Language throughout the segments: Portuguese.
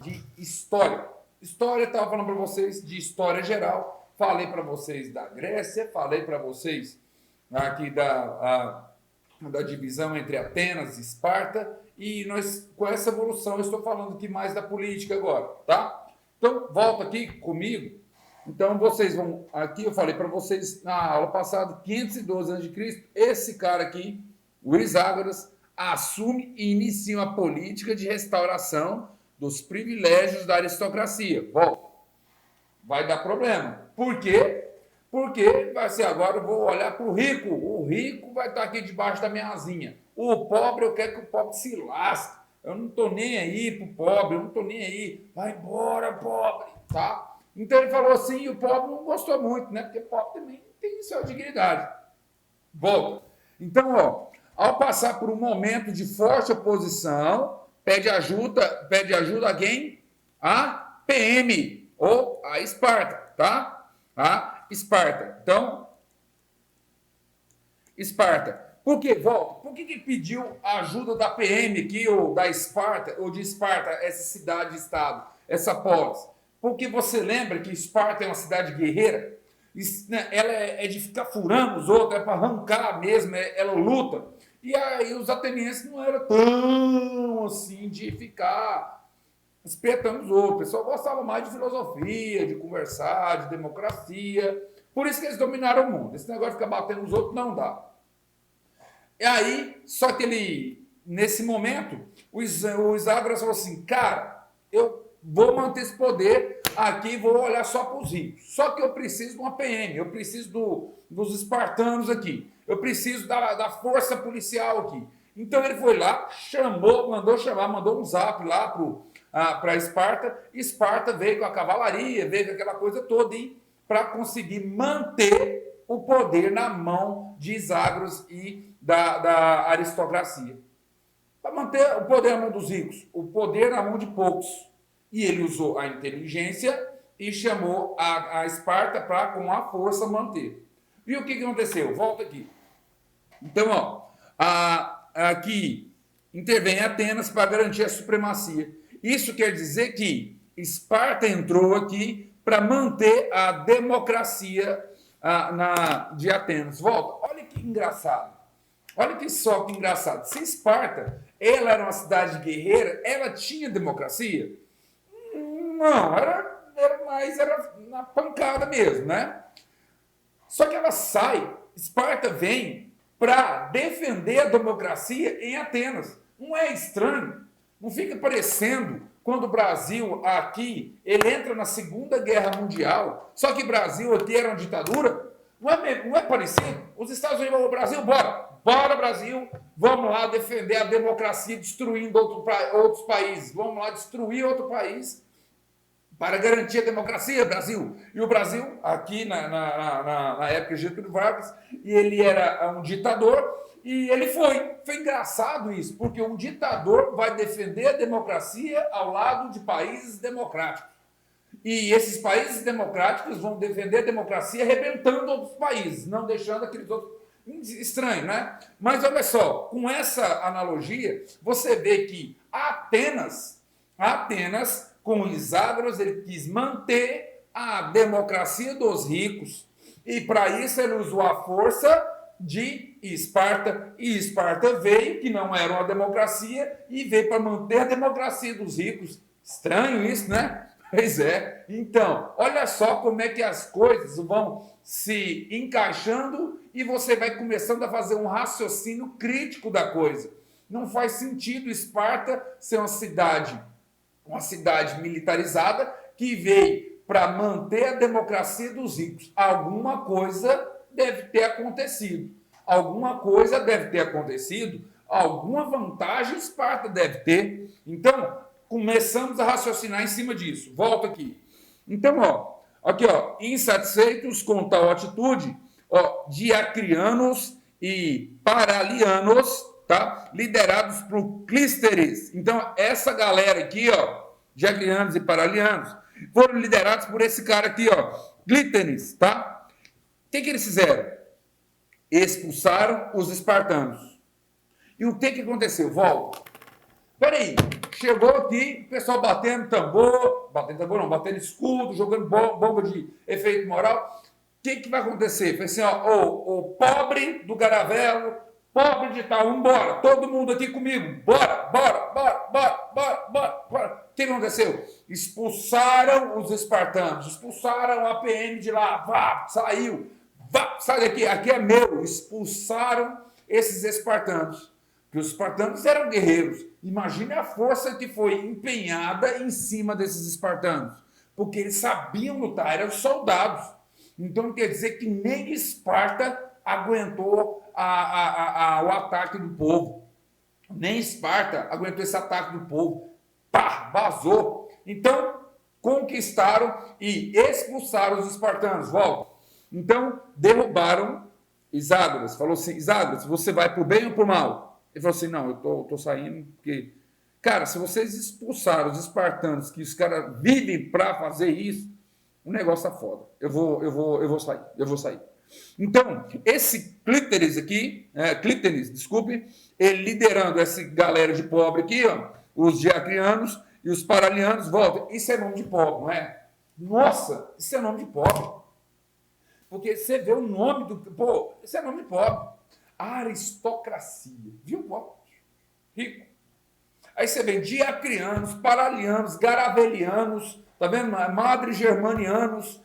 de história. História, eu estava falando para vocês de história geral. Falei para vocês da Grécia, falei para vocês aqui da divisão entre Atenas e Esparta. E nós, com essa evolução, eu estou falando aqui mais da política agora, tá? Então, volta aqui comigo. Então, vocês vão... Aqui eu falei para vocês, na aula passada, 512 a.C., esse cara aqui, o Iságoras, assume e inicia uma política de restauração dos privilégios da aristocracia. Volta. Vai dar problema. Por quê? Porque vai ser agora, eu vou olhar para o rico. O rico vai estar aqui debaixo da minha asinha. O pobre, eu quero que o pobre se lasque. Eu não estou nem aí para o pobre, eu não estou nem aí. Vai embora, pobre, tá? Então ele falou assim, e o pobre não gostou muito, né? Porque o pobre também tem sua dignidade. Volta. Então, ó, ao passar por um momento de forte oposição, pede ajuda a quem? A PM, ou a Esparta, tá? A Esparta. Então, Esparta. Por que, Volta? Por que ele pediu a ajuda da PM aqui, ou da Esparta, ou de Esparta, essa cidade-estado, essa polis? Porque você lembra que Esparta é uma cidade guerreira? Ela é de ficar furando os outros, é para arrancar mesmo, ela luta. E aí os atenienses não eram tão assim de ficar espetando os outros. O pessoal gostava mais de filosofia, de conversar, de democracia. Por isso que eles dominaram o mundo. Esse negócio de ficar batendo nos outros não dá. E aí, só que ele, nesse momento, o Iságoras falou assim, cara, eu vou manter esse poder aqui e vou olhar só para os ricos. Só que eu preciso de uma PM, eu preciso dos espartanos aqui, eu preciso da força policial aqui. Então ele foi lá, mandou um zap lá para Esparta. Esparta veio com a cavalaria, veio com aquela coisa toda para conseguir manter o poder na mão de Iságoras e da aristocracia. Para manter o poder na mão dos ricos, o poder na mão de poucos. E ele usou a inteligência e chamou a Esparta para, com a força, manter. E o que aconteceu? Volta aqui. Então, ó, aqui intervém Atenas para garantir a supremacia. Isso quer dizer que Esparta entrou aqui para manter a democracia de Atenas. Volta. Olha que engraçado. Olha que só que engraçado. Se Esparta, ela era uma cidade guerreira, ela tinha democracia? Não, era na pancada mesmo, né? Só que ela sai, Esparta vem para defender a democracia em Atenas. Não é estranho? Não fica parecendo quando o Brasil aqui, ele entra na Segunda Guerra Mundial, só que o Brasil aqui era uma ditadura? Não é parecido? Os Estados Unidos vão, o Brasil, bora! Bora, Brasil! Vamos lá defender a democracia destruindo outros países. Vamos lá destruir outro país para garantir a democracia, Brasil. E o Brasil, aqui na época de Getúlio Vargas, e ele era um ditador, e ele foi. Foi engraçado isso, porque um ditador vai defender a democracia ao lado de países democráticos. E esses países democráticos vão defender a democracia arrebentando outros países, não deixando aqueles outros... Estranho, né? Mas olha só, com essa analogia, você vê que Atenas, com Iságoras, ele quis manter a democracia dos ricos. E para isso ele usou a força de Esparta. E Esparta veio, que não era uma democracia, e veio para manter a democracia dos ricos. Estranho isso, né? Pois é. Então, olha só como é que as coisas vão se encaixando e você vai começando a fazer um raciocínio crítico da coisa. Não faz sentido Esparta ser uma cidade militarizada que veio para manter a democracia dos ricos. Alguma coisa deve ter acontecido. Alguma vantagem Esparta deve ter. Então, começamos a raciocinar em cima disso. Volta aqui. Então, insatisfeitos com tal atitude, diacrianos e paralianos, tá? Liderados por Clísteres. Então, essa galera aqui, diacrianos e paralianos, foram liderados por esse cara aqui, Clístenes, tá? O que eles fizeram? Expulsaram os espartanos. E o que aconteceu? Volta. Peraí, chegou aqui, o pessoal batendo tambor não, batendo escudo, jogando bomba de efeito moral. O que vai acontecer? Falei assim, ó, o pobre do Garavelo, pobre de tal, vambora, todo mundo aqui comigo, bora. O que aconteceu? Expulsaram os espartanos, expulsaram a PM de lá, saiu, sai daqui, aqui é meu, expulsaram esses espartanos. Porque os espartanos eram guerreiros. Imagine a força que foi empenhada em cima desses espartanos. Porque eles sabiam lutar, eram soldados. Então quer dizer que nem Esparta aguentou o ataque do povo. Nem Esparta aguentou esse ataque do povo. Pá, vazou. Então conquistaram e expulsaram os espartanos. Volta. Então derrubaram Iságoras. Falou assim, Iságoras, você vai para o bem ou para o mal? Ele falou assim, não, eu tô saindo porque... Cara, se vocês expulsaram os espartanos, que os caras vivem para fazer isso, o negócio tá foda. Eu vou sair. Então, esse Clítenes, desculpe, ele liderando essa galera de pobre aqui, ó, os diacrianos e os paralianos, volta. Isso é nome de pobre, não é? Nossa, isso é nome de pobre. Porque você vê o nome do... Pô, isso é nome de pobre. Aristocracia. Viu, pobre? Rico. Aí você vê diacrianos, paralianos, garavelianos, tá vendo? Madre-germanianos,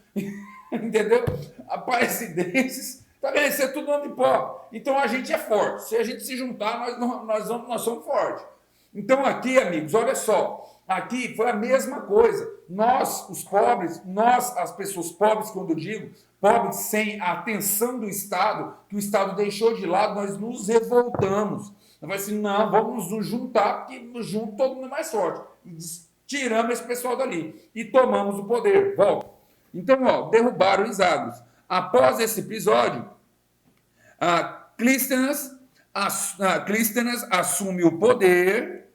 entendeu? Aparecidenses, tá vendo? Isso é tudo nome de pobre. Então a gente é forte. Se a gente se juntar, nós somos fortes. Então aqui, amigos, olha só. Aqui foi a mesma coisa. Nós, os pobres, as pessoas pobres, quando eu digo, pobres sem a atenção do Estado, que o Estado deixou de lado, nós nos revoltamos. Nós falamos assim, não, vamos nos juntar, porque junto todo mundo é mais forte. E tiramos esse pessoal dali e tomamos o poder. Volta. Então, ó, derrubaram os Iságoras. Após esse episódio, Clístenes assume o poder,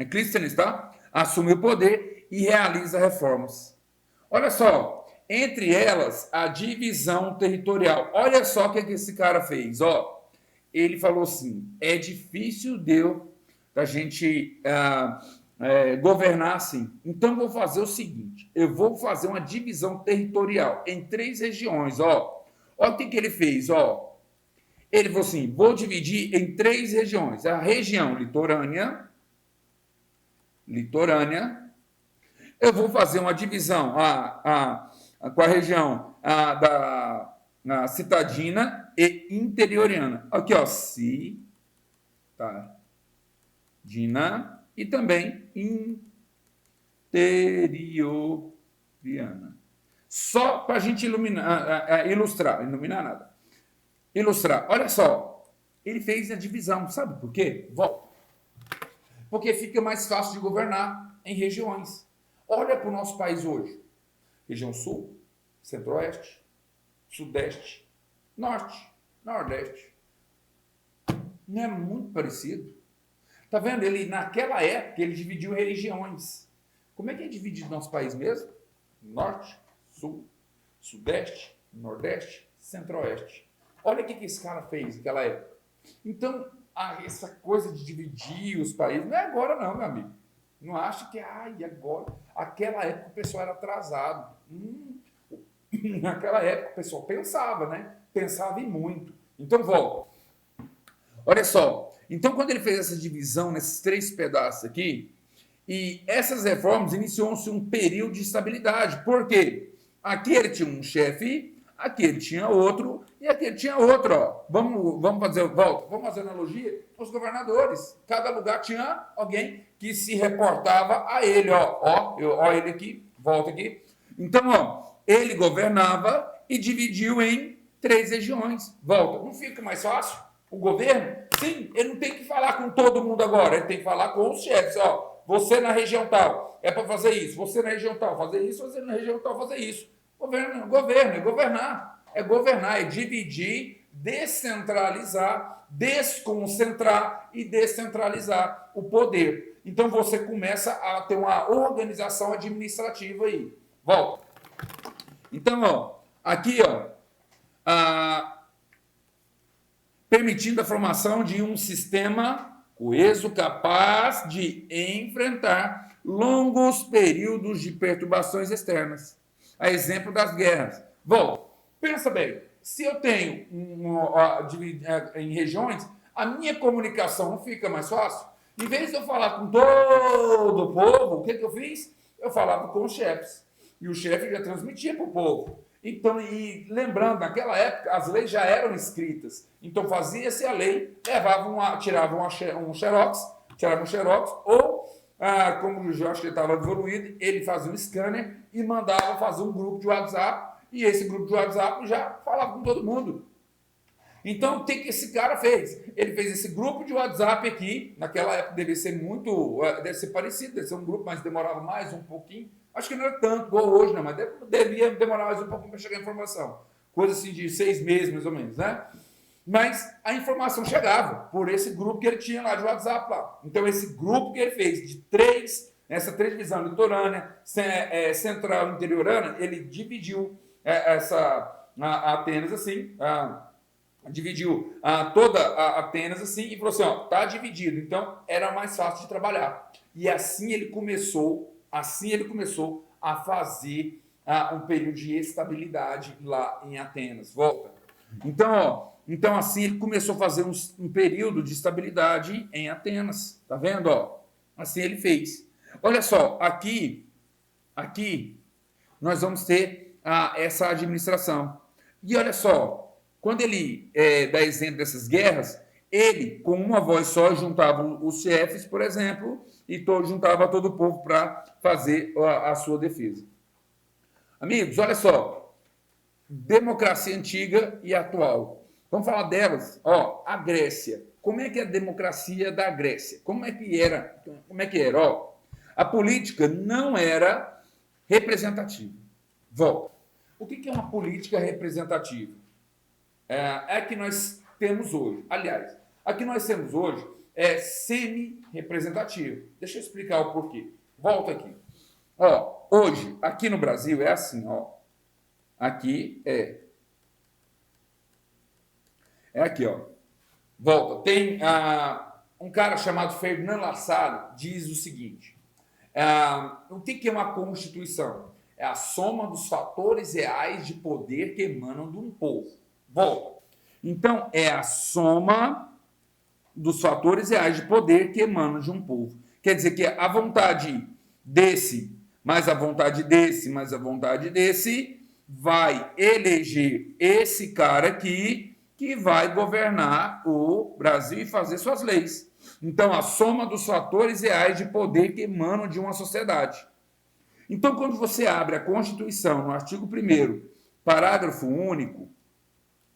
Clístenes, tá? Assume o poder e realiza reformas. Olha só, entre elas, a divisão territorial. Olha só o que esse cara fez, ó. Ele falou assim, é difícil da gente governar assim. Então, vou fazer o seguinte, eu vou fazer uma divisão territorial em 3 regiões, ó. Olha o que ele fez, ó. Ele falou assim, vou dividir em 3 regiões. A região litorânea, eu vou fazer uma divisão com a região da citadina e interioriana. Aqui, ó, citadina e também interioriana. Só para a gente ilustrar nada. Ilustrar. Olha só, ele fez a divisão, sabe por quê? Volta. Porque fica mais fácil de governar em regiões. Olha para o nosso país hoje. Região Sul, Centro-Oeste, Sudeste, Norte, Nordeste. Não é muito parecido. Tá vendo? Naquela época, ele dividiu regiões. Como é que é dividido nosso país mesmo? Norte, Sul, Sudeste, Nordeste, Centro-Oeste. Olha o que esse cara fez naquela época. Então, essa coisa de dividir os países, não é agora não, meu amigo. Não acha que, agora... Aquela época o pessoal era atrasado. Naquela época o pessoal pensava, né? Pensava em muito. Então, volta. Olha só. Então, quando ele fez essa divisão nesses 3 pedaços aqui, e essas reformas iniciou-se um período de estabilidade. Por quê? Aqui ele tinha um chefe, aqui ele tinha outro, e aqui ele tinha outro. Ó. Vamos fazer analogia com os governadores. Cada lugar tinha alguém que se reportava a ele. Ó ele aqui, volta aqui. Então, ó, ele governava e dividiu em 3 regiões. Volta. Não fica mais fácil? O governo? Sim, ele não tem que falar com todo mundo agora, ele tem que falar com os chefes. Ó, você na região tal é para fazer isso, você na região tal fazer isso, você na região tal fazer isso. Governo, é governar. É governar, é dividir, descentralizar, desconcentrar e descentralizar o poder. Então você começa a ter uma organização administrativa aí. Volta. Então, ó, aqui, ó, permitindo a formação de um sistema coeso capaz de enfrentar longos períodos de perturbações externas. A exemplo das guerras. Bom, pensa bem, se eu tenho em regiões, a minha comunicação não fica mais fácil? Em vez de eu falar com todo o povo, o que eu fiz? Eu falava com os chefes. E o chefe já transmitia para o povo. Então, e lembrando, naquela época, as leis já eram escritas. Então, fazia-se a lei, tiravam um xerox, ou, como eu acho que ele estava evoluído, ele fazia um scanner e mandava fazer um grupo de WhatsApp, e esse grupo de WhatsApp já falava com todo mundo. Então, o que esse cara fez? Ele fez esse grupo de WhatsApp aqui, naquela época deve ser parecido, deve ser um grupo, mas demorava mais um pouquinho. Acho que não era tanto igual hoje, não, mas devia demorar mais um pouquinho para chegar a informação. Coisa assim de 6 meses, mais ou menos, né? Mas a informação chegava por esse grupo que ele tinha lá de WhatsApp lá. Então, esse grupo que ele fez de essa três divisão litorânea, central e interiorana, ele dividiu Atenas assim, dividiu toda a Atenas assim e falou assim, ó, tá dividido, então era mais fácil de trabalhar. E assim ele começou a fazer um período de estabilidade lá em Atenas. Volta. Então assim ele começou a fazer um período de estabilidade em Atenas. Tá vendo? Ó? Assim ele fez. Olha só, aqui nós vamos ter essa administração. E olha só, quando ele dá exemplo dessas guerras, ele, com uma voz só, juntava os chefes, por exemplo, e juntava todo o povo para fazer a sua defesa. Amigos, olha só, democracia antiga e atual. Vamos falar delas. Ó, a Grécia. Como é que é a democracia da Grécia? Como é que era? Ó, a política não era representativa. Volta. O que é uma política representativa? É que nós temos hoje. Aliás, a que nós temos hoje é semi-representativa. Deixa eu explicar o porquê. Volta aqui. Ó, hoje, aqui no Brasil, é assim, ó. Aqui é aqui, ó. Volta. Tem um cara chamado Fernando Lassalle, diz o seguinte. O que é uma Constituição? É a soma dos fatores reais de poder que emanam de um povo. Volta. Então, é a soma dos fatores reais de poder que emanam de um povo. Quer dizer que a vontade desse, mais a vontade desse, mais a vontade desse, vai eleger esse cara aqui que vai governar o Brasil e fazer suas leis. Então, a soma dos fatores reais de poder que emanam de uma sociedade. Então, quando você abre a Constituição, no artigo 1º, parágrafo único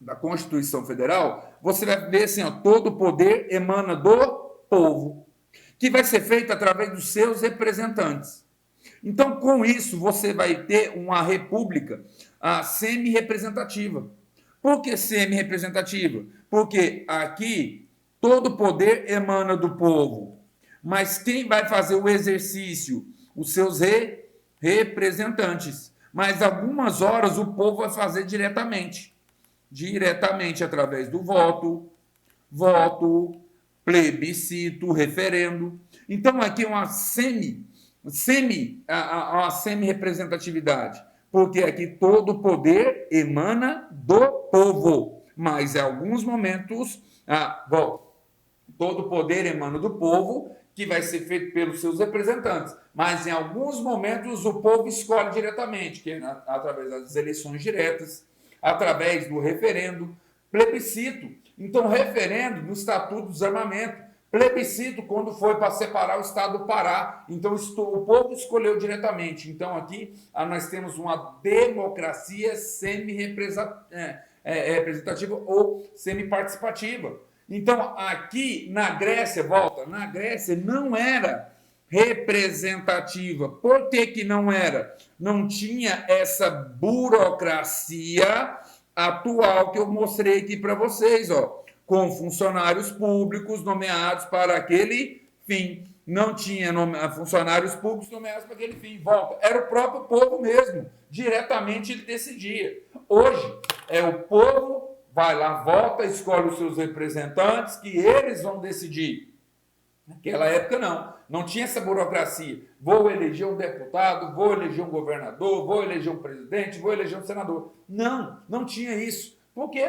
da Constituição Federal, você vai ver assim, ó, todo o poder emana do povo, que vai ser feito através dos seus representantes. Então, com isso, você vai ter uma república semi-representativa. Por que semi-representativa? Porque aqui todo o poder emana do povo, mas quem vai fazer o exercício? Os seus representantes. Mas algumas horas o povo vai fazer diretamente através do voto, plebiscito, referendo. Então aqui é uma semi-representatividade, porque aqui todo o poder emana do povo, mas em alguns momentos todo o poder emana do povo, que vai ser feito pelos seus representantes, mas em alguns momentos o povo escolhe diretamente, que é através das eleições diretas, através do referendo, plebiscito. Então, referendo no Estatuto do Desarmamento, plebiscito quando foi para separar o Estado do Pará. Então, o povo escolheu diretamente. Então, aqui nós temos uma democracia semi-representativa ou semi-participativa. Então, aqui na Grécia, na Grécia não era representativa. Por que não era? Não tinha essa burocracia atual que eu mostrei aqui para vocês, ó, com funcionários públicos nomeados para aquele fim. Não tinha funcionários públicos nomeados para aquele fim. Era o próprio povo mesmo. Diretamente ele decidia. Hoje, é o povo vai lá, vota, escolhe os seus representantes, que eles vão decidir. Naquela época não tinha essa burocracia. Vou eleger um deputado, vou eleger um governador, vou eleger um presidente, vou eleger um senador. Não tinha isso, porque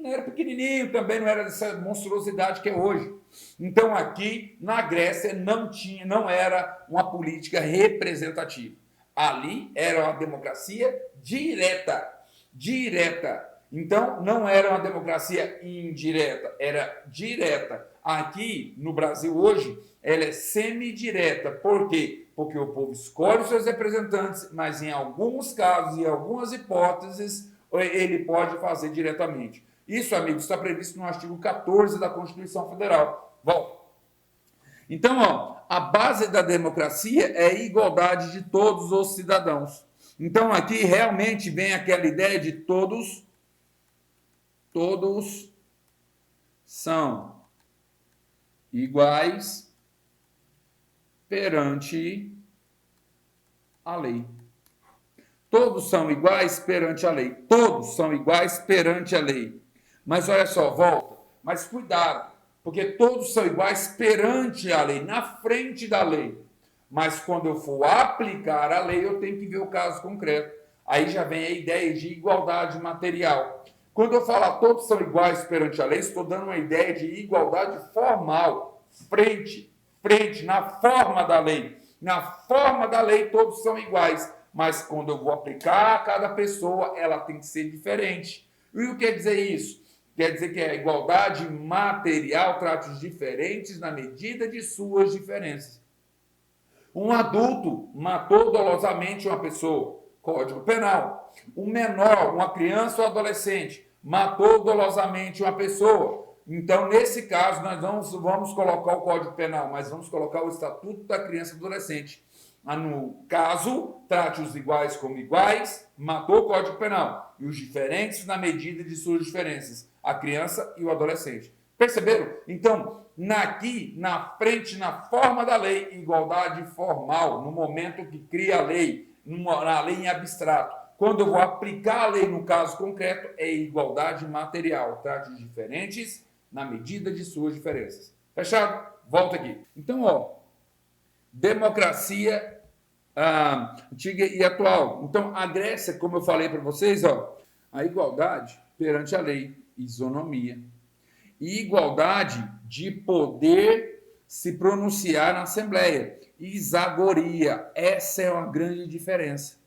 era pequenininho, também não era dessa monstruosidade que é hoje. Então aqui na Grécia não era uma política representativa. Ali era uma democracia direta. Então não era uma democracia indireta, era direta. Aqui no Brasil hoje ela é semidireta. Por quê? Porque o povo escolhe os seus representantes, mas em alguns casos e algumas hipóteses ele pode fazer diretamente. Isso, amigos, está previsto no artigo 14 da Constituição Federal. Volta. Então, a base da democracia é a igualdade de todos os cidadãos. Então, aqui realmente vem aquela ideia de todos são iguais perante a lei. Todos são iguais perante a lei. Todos são iguais perante a lei. Mas olha só, volta. Mas cuidado, porque todos são iguais perante a lei, na frente da lei. Mas quando eu for aplicar a lei, eu tenho que ver o caso concreto. Aí já vem a ideia de igualdade material. Quando eu falar todos são iguais perante a lei, estou dando uma ideia de igualdade formal, frente, na forma da lei. Na forma da lei, todos são iguais. Mas quando eu vou aplicar a cada pessoa, ela tem que ser diferente. E o que quer dizer isso? Quer dizer que a igualdade material trata os diferentes na medida de suas diferenças. Um adulto matou dolosamente uma pessoa, Código Penal. Um menor, uma criança ou adolescente, matou dolosamente uma pessoa. Então, nesse caso, nós vamos colocar o Código Penal, mas vamos colocar o Estatuto da Criança e Adolescente. No caso, trate os iguais como iguais, matou o Código Penal. E os diferentes na medida de suas diferenças, a criança e o adolescente. Perceberam? Então, aqui, na frente, na forma da lei, igualdade formal, no momento que cria a lei, na lei em abstrato. Quando eu vou aplicar a lei no caso concreto, é igualdade material. Trate os diferentes na medida de suas diferenças. Fechado? Volta aqui. Então, democracia antiga e atual. Então, a Grécia, como eu falei para vocês, a igualdade perante a lei, isonomia. E igualdade de poder se pronunciar na Assembleia. Isagoria. Essa é uma grande diferença.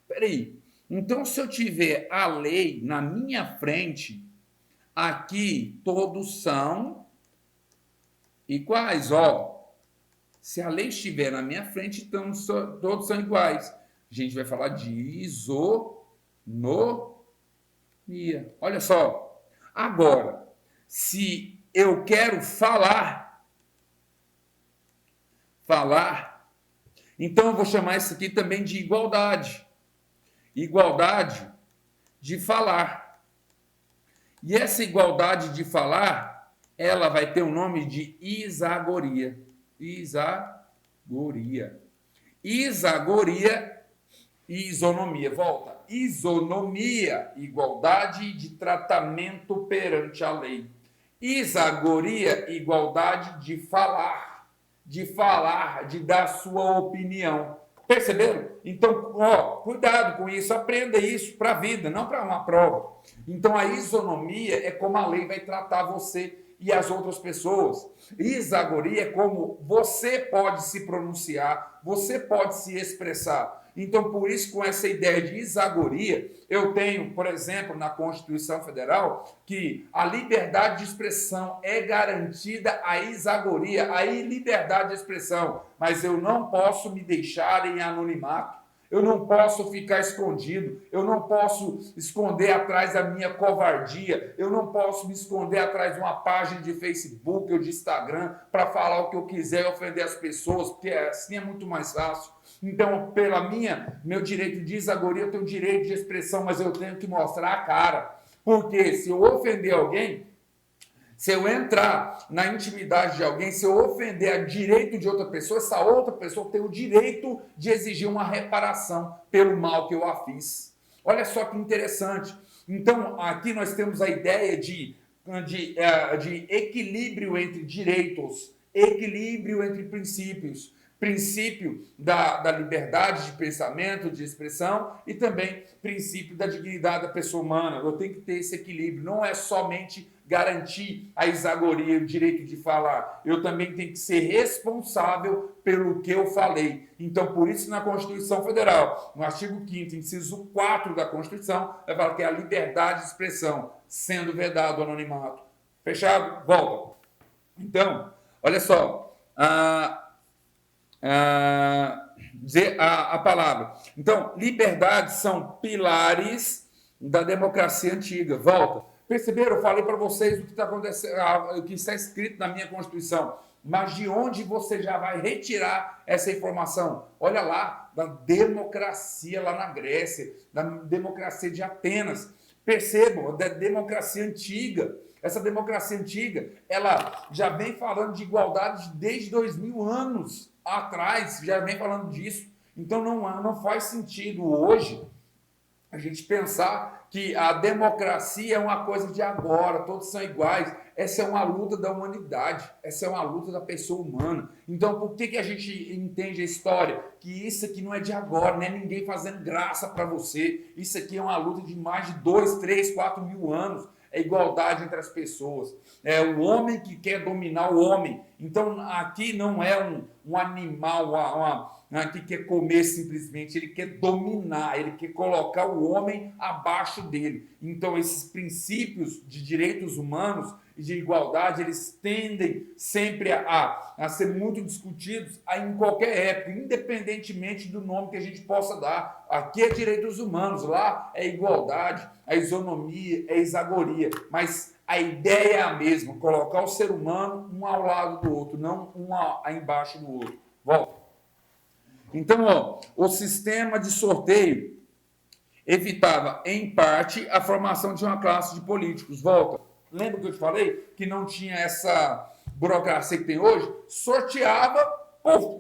Peraí. Então, se eu tiver a lei na minha frente, aqui todos são iguais, Se a lei estiver na minha frente, então todos são iguais. A gente vai falar de isonomia. Olha só. Agora, se eu quero falar, então eu vou chamar isso aqui também de igualdade. Igualdade de falar. E essa igualdade de falar, ela vai ter o nome de isagoria. Isagoria e isonomia. Volta. Isonomia, igualdade de tratamento perante a lei. Isagoria, igualdade de falar, de dar sua opinião. Perceberam? Então, cuidado com isso, aprenda isso para a vida, não para uma prova. Então, a isonomia é como a lei vai tratar você e as outras pessoas. Isagoria é como você pode se pronunciar, você pode se expressar. Então, por isso, com essa ideia de isagoria, eu tenho, por exemplo, na Constituição Federal, que a liberdade de expressão é garantida à isagoria, à liberdade de expressão, mas eu não posso me deixar em anonimato. Eu não posso ficar escondido, eu não posso esconder atrás da minha covardia, eu não posso me esconder atrás de uma página de Facebook ou de Instagram para falar o que eu quiser e ofender as pessoas, porque assim é muito mais fácil. Então, meu direito de isagoria, eu tenho direito de expressão, mas eu tenho que mostrar a cara. Porque se eu ofender alguém, se eu entrar na intimidade de alguém, se eu ofender a direito de outra pessoa, essa outra pessoa tem o direito de exigir uma reparação pelo mal que eu a fiz. Olha só que interessante. Então, aqui nós temos a ideia de equilíbrio entre direitos equilíbrio entre princípios. Princípio da liberdade de pensamento, de expressão e também princípio da dignidade da pessoa humana. Eu tenho que ter esse equilíbrio. Não é somente garantir a isagoria, o direito de falar. Eu também tenho que ser responsável pelo que eu falei. Então, por isso, na Constituição Federal, no artigo 5º, inciso 4 da Constituição, vai falar que é a liberdade de expressão, sendo vedado o anonimato. Fechado? Volta. Então, olha só. Dizer a palavra. Então, liberdades são pilares da democracia antiga. Volta. Perceberam? Eu falei para vocês o que está acontecendo, o que está escrito na minha Constituição. Mas de onde você já vai retirar essa informação? Olha lá, da democracia lá na Grécia, da democracia de Atenas. Percebam, da democracia antiga. Essa democracia antiga, ela já vem falando de igualdade desde 2000 anos atrás, já vem falando disso. Então não faz sentido hoje a gente pensar que a democracia é uma coisa de agora, todos são iguais. Essa é uma luta da humanidade, essa é uma luta da pessoa humana. Então, por que a gente entende a história? Que isso aqui não é de agora, não é ninguém fazendo graça para você. Isso aqui é uma luta de mais de 2, 3, 4 mil anos. É igualdade entre as pessoas. É o homem que quer dominar o homem. Então, aqui não é um animal que quer comer simplesmente, ele quer dominar, ele quer colocar o homem abaixo dele. Então, esses princípios de direitos humanos e de igualdade, eles tendem sempre a ser muito discutidos em qualquer época, independentemente do nome que a gente possa dar. Aqui é direitos humanos, lá é igualdade, é isonomia, é isagoria, mas a ideia é a mesma, colocar o ser humano um ao lado do outro, não um embaixo do outro. Volta. Então, o sistema de sorteio evitava, em parte, a formação de uma classe de políticos. Volta. Lembra que eu te falei que não tinha essa burocracia que tem hoje? Sorteava,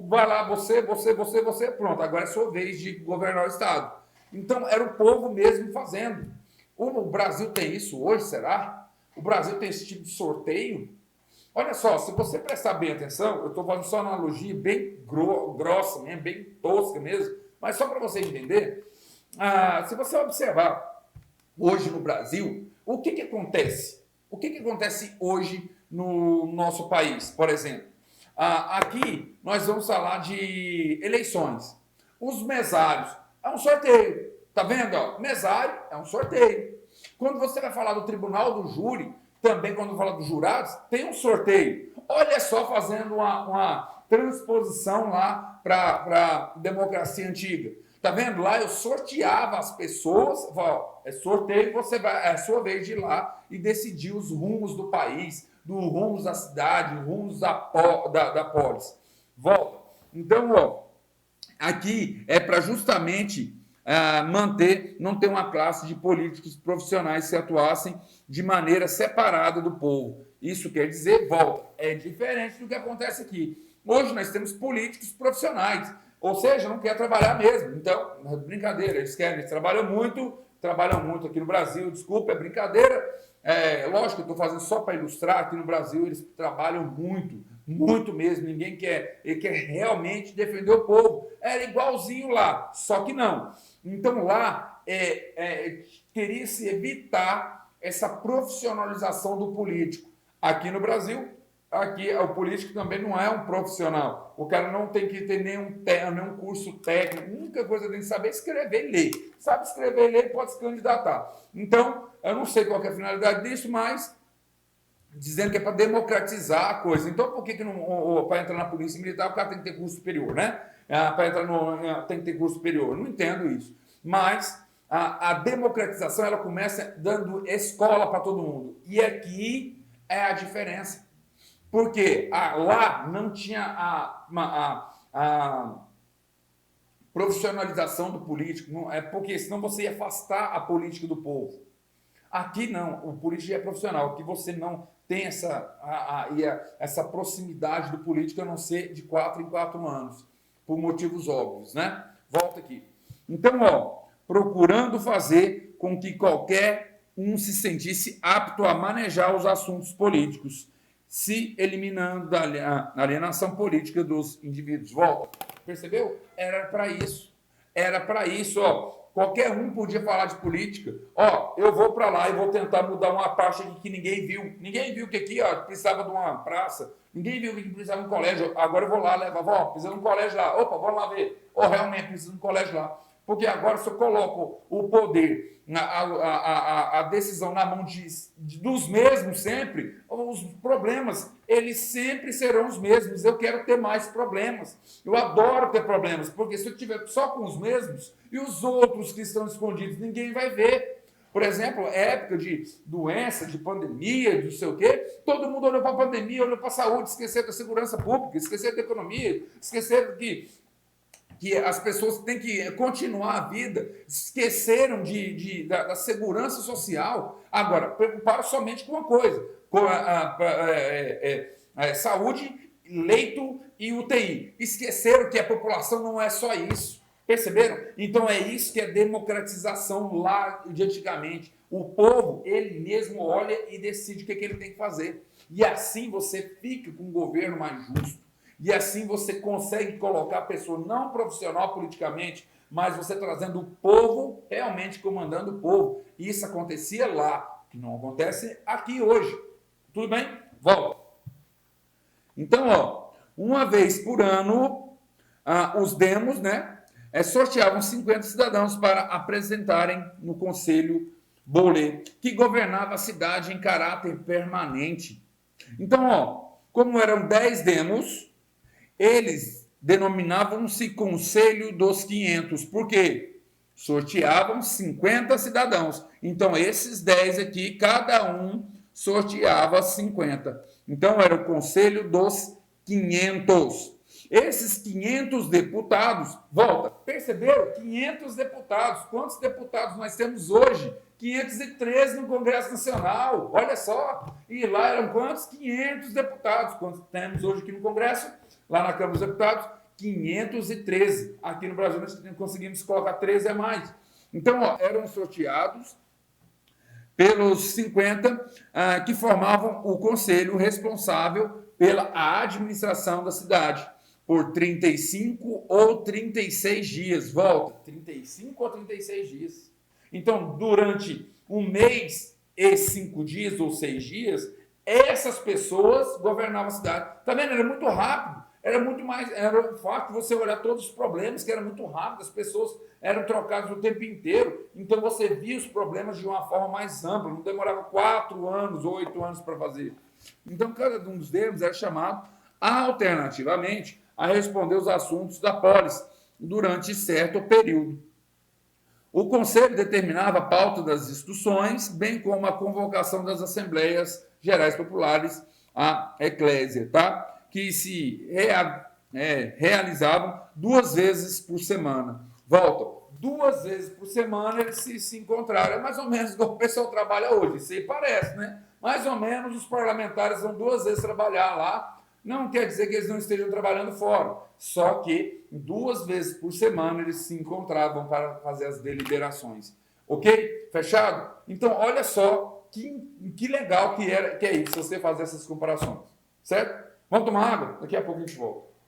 vai lá, você, pronto, agora é sua vez de governar o Estado. Então, era o povo mesmo fazendo. O Brasil tem isso hoje, será? O Brasil tem esse tipo de sorteio? Olha só, se você prestar bem atenção, eu estou fazendo só uma analogia bem grossa, mesmo, bem tosca mesmo, mas só para você entender, se você observar hoje no Brasil, o que acontece? O que acontece hoje no nosso país, por exemplo? Aqui nós vamos falar de eleições. Os mesários, é um sorteio. Tá vendo? Ó? Mesário é um sorteio. Quando você vai falar do tribunal do júri, também quando fala dos jurados, tem um sorteio. Olha só, fazendo uma transposição lá para a democracia antiga. Tá vendo? Lá eu sorteava as pessoas, é sorteio, você vai, é a sua vez de ir lá e decidir os rumos do país, dos rumos da cidade, os rumos da polis. Volta. Então, ó, aqui é para justamente não ter uma classe de políticos profissionais que atuassem de maneira separada do povo. Isso quer dizer, volta, é diferente do que acontece aqui. Hoje nós temos políticos profissionais, ou seja, não quer trabalhar mesmo. Então, brincadeira, eles trabalham muito aqui no Brasil, desculpa, é brincadeira. Lógico que eu estou fazendo só para ilustrar, aqui no Brasil eles trabalham muito mesmo, ninguém quer, ele quer realmente defender o povo. Era igualzinho lá, só que não. Então lá, queria-se evitar essa profissionalização do político. Aqui no Brasil, o político também não é um profissional. O cara não tem que ter nenhum curso técnico. A única coisa que tem que saber é escrever e ler. Sabe escrever e ler, pode se candidatar. Então, eu não sei qual é a finalidade disso, mas dizendo que é para democratizar a coisa. Então, por que para entrar na polícia militar o cara tem que ter curso superior, né? Para entrar tem que ter curso superior. Eu não entendo isso. Mas a democratização, ela começa dando escola para todo mundo. E aqui é a diferença. Porque lá não tinha a profissionalização do político, porque senão você ia afastar a política do povo. Aqui não, o político é profissional, aqui você não tem essa proximidade do político, a não ser de 4 em 4 anos, por motivos óbvios, né? Volta aqui. Então, ó, procurando fazer com que qualquer um se sentisse apto a manejar os assuntos políticos. se eliminando da alienação política dos indivíduos. Volta. Percebeu? Era para isso. Era para isso, ó. Qualquer um podia falar de política. Ó, eu vou para lá e vou tentar mudar uma parte aqui que ninguém viu. Ninguém viu que aqui, ó, precisava de uma praça. Ninguém viu que precisava de um colégio. Agora eu vou lá, levar, ó, precisa de um colégio lá. Opa, vamos lá ver. Ó, realmente precisa de um colégio lá. Porque agora, se eu coloco o poder, a decisão na mão dos mesmos sempre, os problemas, eles sempre serão os mesmos. Eu quero ter mais problemas. Eu adoro ter problemas, porque se eu tiver só com os mesmos, e os outros que estão escondidos, ninguém vai ver. Por exemplo, época de doença, de pandemia, de não sei o quê, todo mundo olhou para a pandemia, olhou para a saúde, esqueceu da segurança pública, esqueceu da economia, esqueceu que as pessoas têm que continuar a vida, esqueceram da segurança social. Agora, preocuparam somente com uma coisa, com a saúde, leito e UTI. Esqueceram que a população não é só isso. Perceberam? Então é isso que é democratização lá de antigamente. O povo, ele mesmo olha e decide o que ele tem que fazer. E assim você fica com um governo mais justo. E assim você consegue colocar a pessoa não profissional politicamente, mas você trazendo o povo realmente comandando o povo. E isso acontecia lá, que não acontece aqui hoje. Tudo bem? Volta. Então, ó, uma vez por ano, os demos, né, sorteavam 50 cidadãos para apresentarem no Conselho Bolê, que governava a cidade em caráter permanente. Então, ó, como eram 10 demos, eles denominavam-se Conselho dos 500. Por quê? Sorteavam 50 cidadãos. Então, esses 10 aqui, cada um sorteava 50. Então, era o Conselho dos 500. Esses 500 deputados, volta, perceberam? 500 deputados. Quantos deputados nós temos hoje? 513 no Congresso Nacional. Olha só. E lá eram quantos? 500 deputados. Quantos temos hoje aqui no Congresso? Lá na Câmara dos Deputados, 513. Aqui no Brasil nós conseguimos colocar 13 a mais. Então, ó, eram sorteados pelos 50 que formavam o conselho responsável pela administração da cidade, por 35 ou 36 dias. Volta, 35 ou 36 dias. Então, durante um mês e 5 dias ou 6 dias, essas pessoas governavam a cidade. Tá vendo? Era muito rápido. Era muito mais, era o fato de você olhar todos os problemas, que era muito rápido, as pessoas eram trocadas o tempo inteiro, então você via os problemas de uma forma mais ampla, não demorava 4 anos, 8 anos para fazer. Então, cada um dos termos era chamado, alternativamente, a responder os assuntos da polis durante certo período. O Conselho determinava a pauta das discussões, bem como a convocação das Assembleias Gerais Populares, a Eclésia, tá? Que se realizavam 2 vezes por semana. Volta, 2 vezes por semana eles se encontraram. É mais ou menos como o pessoal trabalha hoje, isso aí parece, né? Mais ou menos os parlamentares vão 2 vezes trabalhar lá. Não quer dizer que eles não estejam trabalhando fora, só que 2 vezes por semana eles se encontravam para fazer as deliberações. Ok? Fechado? Então, olha só que legal que é isso, você fazer essas comparações. Certo? Vamos tomar água? Daqui a pouco a gente volta.